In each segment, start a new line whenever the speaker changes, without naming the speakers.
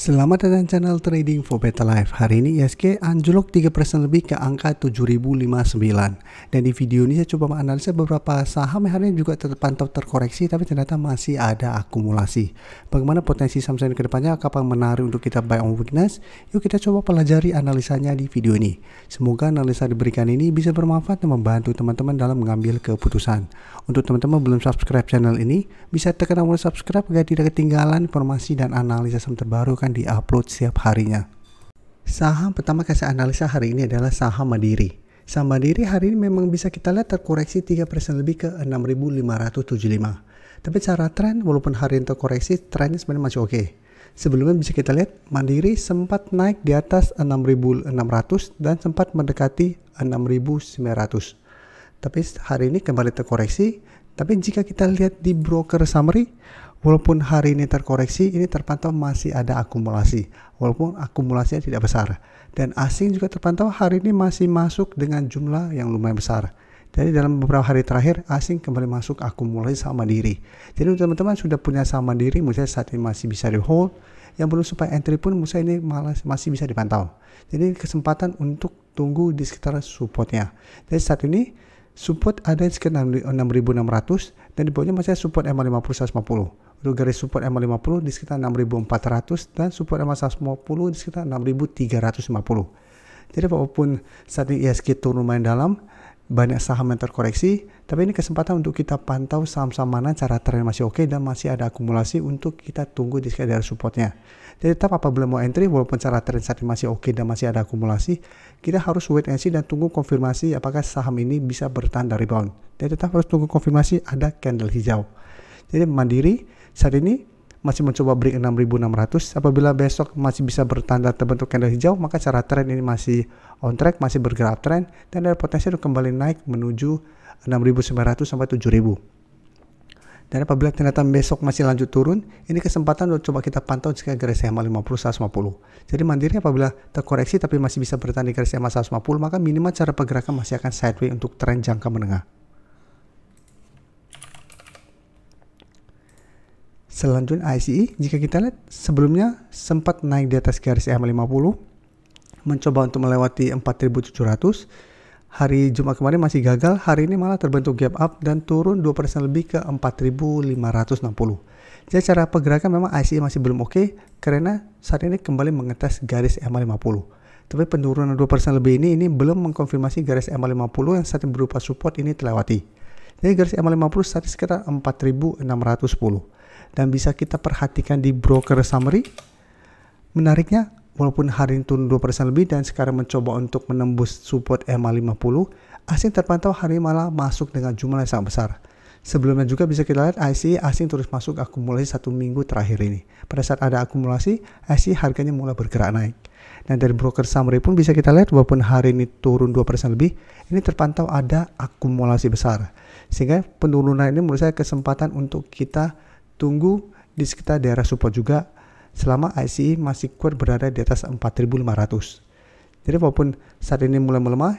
Selamat datang channel Trading for Better Life. Hari ini ISG anjlok 3% lebih ke angka 7059. Dan di video ini saya coba menganalisa beberapa saham yang hari ini juga terpantau terkoreksi tapi ternyata masih ada akumulasi. Bagaimana potensi saham-saham ke depannya, kapan menarik untuk kita buy on weakness? Yuk kita coba pelajari analisanya di video ini. Semoga analisa diberikan ini bisa bermanfaat dan membantu teman-teman dalam mengambil keputusan. Untuk teman-teman belum subscribe channel ini, bisa tekan tombol subscribe agar tidak ketinggalan informasi dan analisa saham terbaru di-upload setiap harinya. Saham pertama saya analisa hari ini adalah saham Mandiri. Saham Mandiri hari ini memang bisa kita lihat terkoreksi 3% lebih ke 6.575. Tapi secara tren, walaupun hari ini terkoreksi, trennya sebenarnya masih oke. Sebelumnya bisa kita lihat Mandiri sempat naik di atas 6.600 dan sempat mendekati 6.900. Tapi hari ini kembali terkoreksi. Tapi jika kita lihat di broker summary, walaupun hari ini terkoreksi, ini terpantau masih ada akumulasi. Walaupun akumulasinya tidak besar. Dan asing juga terpantau hari ini masih masuk dengan jumlah yang lumayan besar. Jadi dalam beberapa hari terakhir, asing kembali masuk akumulasi saham Mandiri. Jadi teman-teman sudah punya saham Mandiri, menurut saya saat ini masih bisa di hold. Yang belum supaya entry pun menurut saya ini masih bisa dipantau. Jadi kesempatan untuk tunggu di sekitar supportnya. Jadi saat ini support ada di sekitar 6.600 dan di bawahnya masih support MA50 150. Untuk garis support MA50 di sekitar 6.400 dan support MA150 di sekitar 6.350. Jadi walaupun saat ini ISG turun lumayan dalam, banyak saham yang terkoreksi, tapi ini kesempatan untuk kita pantau saham-saham mana cara tren masih oke dan masih ada akumulasi untuk kita tunggu di sekitar daerah supportnya. Jadi tetap apabila mau entry, walaupun cara tren saat ini masih oke dan masih ada akumulasi, kita harus wait and see dan tunggu konfirmasi apakah saham ini bisa bertahan dari rebound. Jadi tetap harus tunggu konfirmasi ada candle hijau. Jadi Mandiri saat ini masih mencoba break 6.600. Apabila besok masih bisa bertanda terbentuk candle hijau, maka cara tren ini masih on track, masih bergerak tren dan ada potensi untuk kembali naik menuju 6.900 sampai 7.000. Dan apabila ternyata besok masih lanjut turun, ini kesempatan untuk coba kita pantau jika garis EMA 50 150. Jadi Mandiri apabila terkoreksi tapi masih bisa bertahan di garis EMA 150, maka minimal cara pergerakan masih akan sideways untuk tren jangka menengah. Selanjutnya ICE, jika kita lihat sebelumnya sempat naik di atas garis EMA 50, mencoba untuk melewati 4.700. Hari Jumat kemarin masih gagal, hari ini malah terbentuk gap up dan turun 2% lebih ke 4.560. Jadi cara pergerakan memang ICE masih belum oke karena saat ini kembali mengetes garis EMA 50. Tapi penurunan 2% lebih ini belum mengkonfirmasi garis EMA 50 yang saat ini berupa support ini terlewati. Jadi garis EMA 50 saat ini sekitar 4.610. Dan bisa kita perhatikan di broker summary. Menariknya, walaupun hari ini turun 2% lebih dan sekarang mencoba untuk menembus support EMA 50, asing terpantau hari ini malah masuk dengan jumlah yang sangat besar. Sebelumnya juga bisa kita lihat ICE asing terus masuk akumulasi 1 minggu terakhir ini. Pada saat ada akumulasi, ICE harganya mulai bergerak naik. Dan dari broker summary pun bisa kita lihat walaupun hari ini turun 2% lebih, ini terpantau ada akumulasi besar. Sehingga penurunan ini menurut saya kesempatan untuk kita tunggu di sekitar daerah support juga selama ICE masih kuat berada di atas 4.500. Jadi walaupun saat ini mulai melemah,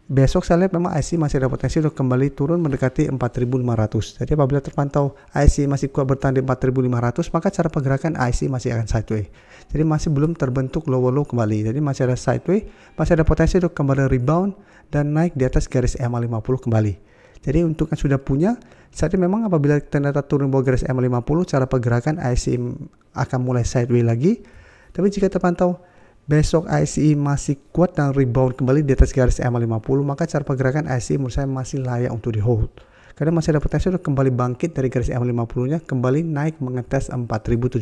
besok saya lihat memang ICE masih ada potensi untuk kembali turun mendekati 4.500. Jadi apabila terpantau ICE masih kuat bertahan di 4.500, maka cara pergerakan ICE masih akan sideways. Jadi masih belum terbentuk lower low kembali. Jadi masih ada sideways, masih ada potensi untuk kembali rebound dan naik di atas garis EMA 50 kembali. Jadi untuk yang sudah punya, saat ini memang apabila ternyata turun bawah garis EMA 50, cara pergerakan ICE akan mulai sideways lagi. Tapi jika terpantau besok ICE masih kuat dan rebound kembali di atas garis EMA 50, maka cara pergerakan ICE menurut saya masih layak untuk di hold. Karena masih ada potensi untuk kembali bangkit dari garis EMA 50-nya, kembali naik mengetes 4.700.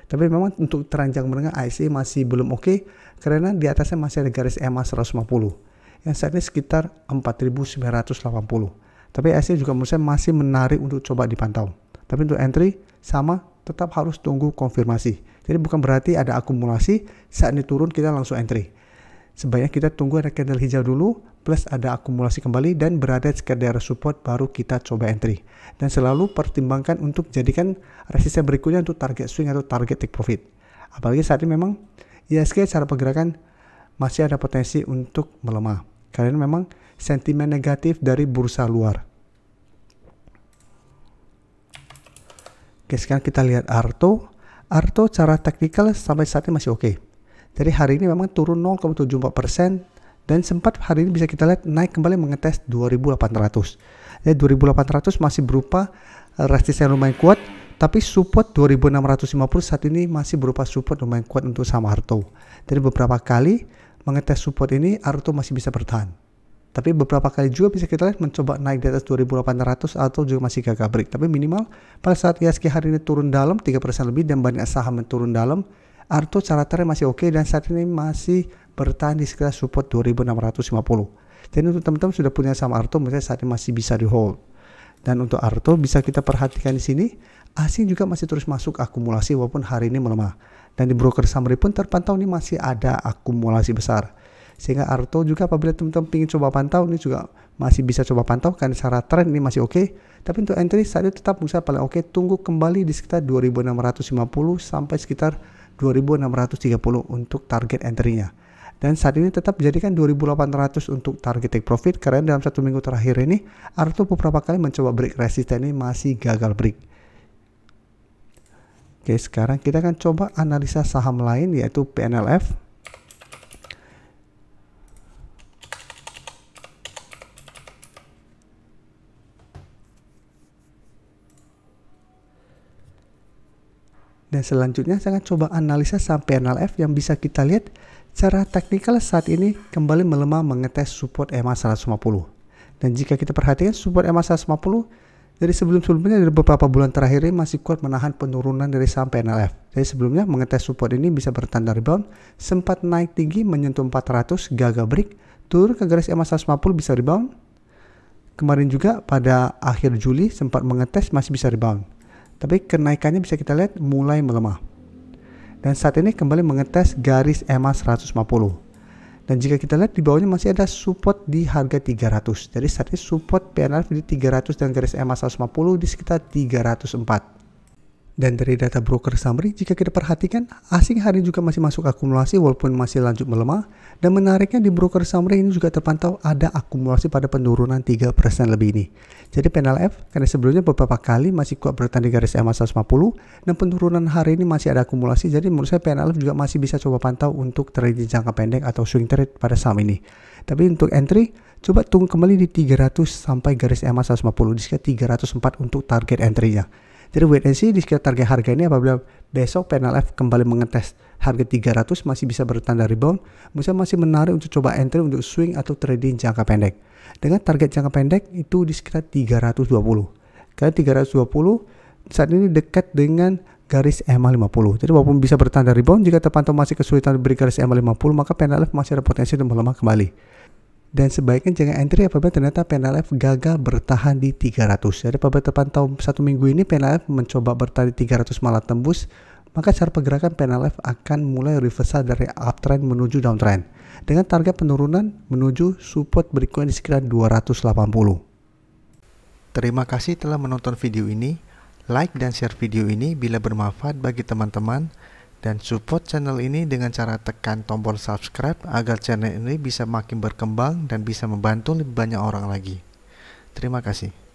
Tapi memang untuk teranjang menengah ICE masih belum oke, karena di atasnya masih ada garis EMA 150. Yang saat ini sekitar 4.980. Tapi ICE juga menurut saya masih menarik untuk coba dipantau. Tapi untuk entry sama, tetap harus tunggu konfirmasi. Jadi bukan berarti ada akumulasi, saat ini turun kita langsung entry. Sebaiknya kita tunggu ada candle hijau dulu, plus ada akumulasi kembali dan berada di sekitar daerah support baru kita coba entry. Dan selalu pertimbangkan untuk jadikan resisten berikutnya untuk target swing atau target take profit. Apalagi saat ini memang ISG cara pergerakan masih ada potensi untuk melemah. Karena memang sentimen negatif dari bursa luar. Oke, sekarang kita lihat Arto. Arto cara teknikal sampai saat ini masih oke. Jadi hari ini memang turun 0,74% dan sempat hari ini bisa kita lihat naik kembali mengetes 2800. Jadi 2800 masih berupa resistensi lumayan kuat, tapi support 2650 saat ini masih berupa support lumayan kuat untuk saham Arto. Jadi beberapa kali mengetes support ini Arto masih bisa bertahan. Tapi beberapa kali juga bisa kita lihat mencoba naik di atas 2800 atau juga masih gagal break. Tapi minimal pada saat IHSG hari ini turun dalam 3% lebih dan banyak saham yang turun dalam, Arto cara trend masih oke dan saat ini masih bertahan di sekitar support 2650. Jadi untuk teman-teman sudah punya saham Arto, misalnya saat ini masih bisa di hold. Dan untuk Arto bisa kita perhatikan di sini, asing juga masih terus masuk akumulasi walaupun hari ini melemah. Dan di broker summary pun terpantau ini masih ada akumulasi besar. Sehingga Arto juga apabila teman-teman ingin coba pantau, ini juga masih bisa coba pantau karena secara trend ini masih oke. Tapi untuk entry saat ini tetap bisa paling oke, tunggu kembali di sekitar 2650 sampai sekitar 2630 untuk target entry-nya. Dan saat ini tetap jadikan 2800 untuk target take profit karena dalam 1 minggu terakhir ini Arto beberapa kali mencoba break resisten ini masih gagal break. Oke, sekarang kita akan coba analisa saham lain yaitu PNLF. Dan selanjutnya saya akan coba analisa saham PNLF yang bisa kita lihat secara teknikal saat ini kembali melemah mengetes support EMA 150. Dan jika kita perhatikan support EMA 150 dari sebelum-sebelumnya dari beberapa bulan terakhir ini masih kuat menahan penurunan dari saham PNLF. Jadi sebelumnya mengetes support ini bisa bertanda rebound, sempat naik tinggi menyentuh 400, gagal break, turun ke garis EMA 150 bisa rebound. Kemarin juga pada akhir Juli sempat mengetes masih bisa rebound. Tapi kenaikannya bisa kita lihat mulai melemah. Dan saat ini kembali mengetes garis EMA 150. Dan jika kita lihat di bawahnya masih ada support di harga 300. Jadi saat ini support PNLF di 300 dan garis EMA 150 di sekitar 304. Dan dari data broker summary, jika kita perhatikan, asing hari ini juga masih masuk akumulasi walaupun masih lanjut melemah. Dan menariknya di broker summary ini juga terpantau ada akumulasi pada penurunan 3% lebih ini. Jadi PNLF karena sebelumnya beberapa kali masih kuat bertahan di garis EMA 150 dan penurunan hari ini masih ada akumulasi. Jadi menurut saya PNLF juga masih bisa coba pantau untuk trading jangka pendek atau swing trade pada saham ini. Tapi untuk entry, coba tunggu kembali di 300 sampai garis EMA 150 di sekitar 304 untuk target entry-nya. Jadi wait and see di sekitar target harga ini apabila besok PNLF kembali mengetes harga 300 masih bisa bertanda rebound, masih menarik untuk coba entry untuk swing atau trading jangka pendek. Dengan target jangka pendek itu di sekitar 320. Karena 320 saat ini dekat dengan garis EMA 50. Jadi walaupun bisa bertanda rebound, jika terpantau masih kesulitan beri garis EMA 50, maka PNLF masih ada potensi untuk melemah kembali. Dan sebaiknya jangan entry apabila ternyata PNLF gagal bertahan di 300. Jadi apabila terpantau 1 minggu ini PNLF mencoba bertahan di 300 malah tembus, maka cara pergerakan PNLF akan mulai reversal dari uptrend menuju downtrend. Dengan target penurunan menuju support berikutnya di sekitar 280. Terima kasih telah menonton video ini. Like dan share video ini bila bermanfaat bagi teman-teman. Dan support channel ini dengan cara tekan tombol subscribe agar channel ini bisa makin berkembang dan bisa membantu lebih banyak orang lagi. Terima kasih.